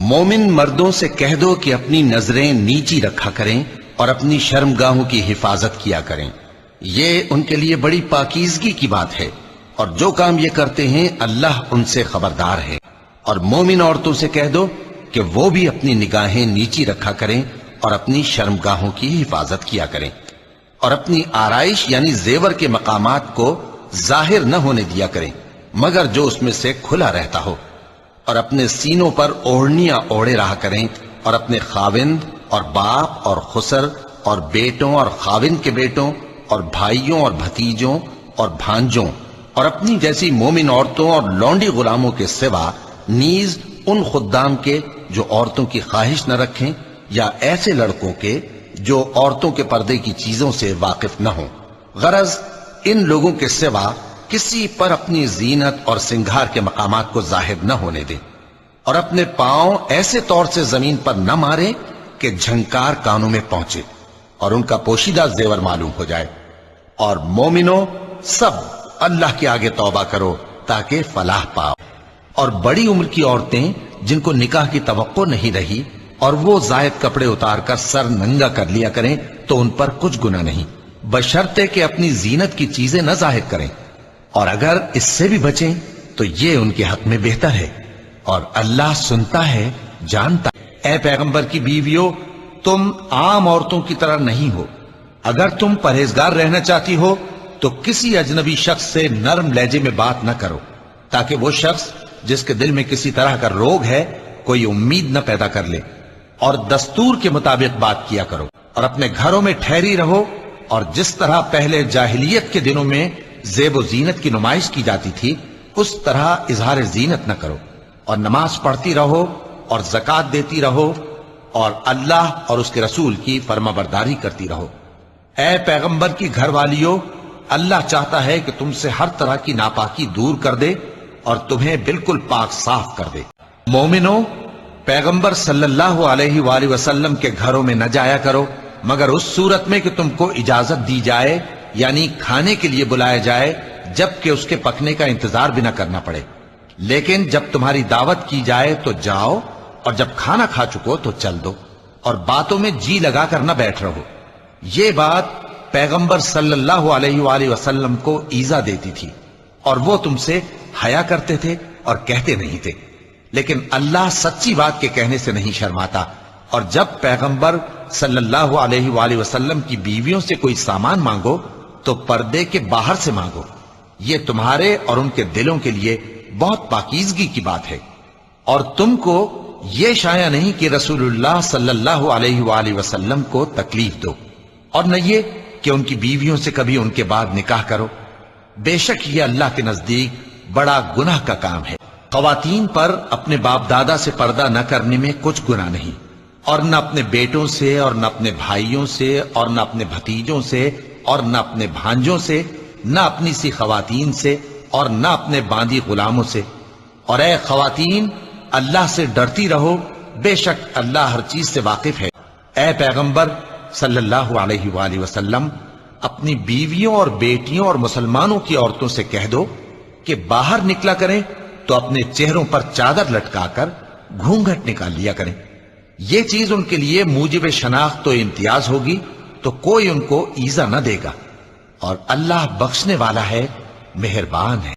مومن مردوں سے کہہ دو کہ اپنی نظریں نیچی رکھا کریں اور اپنی شرمگاہوں کی حفاظت کیا کریں، یہ ان کے لیے بڑی پاکیزگی کی بات ہے، اور جو کام یہ کرتے ہیں اللہ ان سے خبردار ہے۔ اور مومن عورتوں سے کہہ دو کہ وہ بھی اپنی نگاہیں نیچی رکھا کریں اور اپنی شرمگاہوں کی حفاظت کیا کریں، اور اپنی آرائش یعنی زیور کے مقامات کو ظاہر نہ ہونے دیا کریں مگر جو اس میں سے کھلا رہتا ہو، اور اپنے سینوں پر اوڑھنیاں اوڑھے رہا کریں، اور اپنے خاوند اور باپ اور خسر اور بیٹوں اور خاوند کے بیٹوں اور بھائیوں اور بھتیجوں اور بھانجوں اور اپنی جیسی مومن عورتوں اور لونڈی غلاموں کے سوا نیز ان خدام کے جو عورتوں کی خواہش نہ رکھیں، یا ایسے لڑکوں کے جو عورتوں کے پردے کی چیزوں سے واقف نہ ہوں، غرض ان لوگوں کے سوا کسی پر اپنی زینت اور سنگھار کے مقامات کو ظاہر نہ ہونے دیں، اور اپنے پاؤں ایسے طور سے زمین پر نہ مارے کہ جھنکار کانوں میں پہنچے اور ان کا پوشیدہ زیور معلوم ہو جائے۔ اور مومنوں سب اللہ کے آگے توبہ کرو تاکہ فلاح پاؤ۔ اور بڑی عمر کی عورتیں جن کو نکاح کی توقع نہیں رہی اور وہ زائد کپڑے اتار کر سر ننگا کر لیا کریں تو ان پر کچھ گناہ نہیں، بشرطے کہ اپنی زینت کی چیزیں نہ ظاہر کریں، اور اگر اس سے بھی بچیں تو یہ ان کے حق میں بہتر ہے، اور اللہ سنتا ہے جانتا ہے۔ اے پیغمبر کی بیویوں، تم عام عورتوں کی طرح نہیں ہو، اگر تم پرہیزگار رہنا چاہتی ہو تو کسی اجنبی شخص سے نرم لہجے میں بات نہ کرو، تاکہ وہ شخص جس کے دل میں کسی طرح کا روگ ہے کوئی امید نہ پیدا کر لے، اور دستور کے مطابق بات کیا کرو، اور اپنے گھروں میں ٹھہری رہو، اور جس طرح پہلے جاہلیت کے دنوں میں زیب و زینت کی نمائش کی جاتی تھی اس طرح اظہار زینت نہ کرو، اور نماز پڑھتی رہو اور زکوٰۃ دیتی رہو، اور اللہ اور اس کے رسول کی فرما برداری کرتی رہو۔ اے پیغمبر کی گھر والیوں، اللہ چاہتا ہے کہ تم سے ہر طرح کی ناپاکی دور کر دے اور تمہیں بالکل پاک صاف کر دے۔ مومنوں، پیغمبر صلی اللہ علیہ وآلہ وسلم کے گھروں میں نہ جایا کرو مگر اس صورت میں کہ تم کو اجازت دی جائے، یعنی کھانے کے لیے بلایا جائے جبکہ اس کے پکنے کا انتظار بھی نہ کرنا پڑے، لیکن جب تمہاری دعوت کی جائے تو جاؤ، اور جب کھانا کھا چکو تو چل دو، اور باتوں میں جی لگا کر نہ بیٹھ رہو۔ یہ بات پیغمبر صلی اللہ علیہ وآلہ وسلم کو ایذا دیتی تھی، اور وہ تم سے حیا کرتے تھے اور کہتے نہیں تھے، لیکن اللہ سچی بات کے کہنے سے نہیں شرماتا۔ اور جب پیغمبر صلی اللہ علیہ وآلہ وسلم کی بیویوں سے کوئی سامان مانگو تو پردے کے باہر سے مانگو، یہ تمہارے اور ان کے دلوں کے لیے بہت پاکیزگی کی بات ہے۔ اور تم کو یہ شایع نہیں کہ رسول اللہ صلی اللہ علیہ وآلہ وسلم کو تکلیف دو، اور نہ یہ کہ ان کی بیویوں سے کبھی ان کے بعد نکاح کرو، بے شک یہ اللہ کے نزدیک بڑا گناہ کا کام ہے۔ خواتین پر اپنے باپ دادا سے پردہ نہ کرنے میں کچھ گناہ نہیں، اور نہ اپنے بیٹوں سے اور نہ اپنے بھائیوں سے اور نہ اپنے بھتیجوں سے اور نہ اپنے بھانجوں سے، نہ اپنی سی خواتین سے اور نہ اپنے باندی غلاموں سے۔ اور اے خواتین، اللہ سے ڈرتی رہو، بے شک اللہ ہر چیز سے واقف ہے۔ اے پیغمبر صلی اللہ علیہ وآلہ وسلم، اپنی بیویوں اور بیٹیوں اور مسلمانوں کی عورتوں سے کہہ دو کہ باہر نکلا کریں تو اپنے چہروں پر چادر لٹکا کر گھونگھٹ نکال لیا کریں، یہ چیز ان کے لیے موجب شناخت و امتیاز ہوگی تو کوئی ان کو ایذا نہ دے گا، اور اللہ بخشنے والا ہے، مہربان ہے۔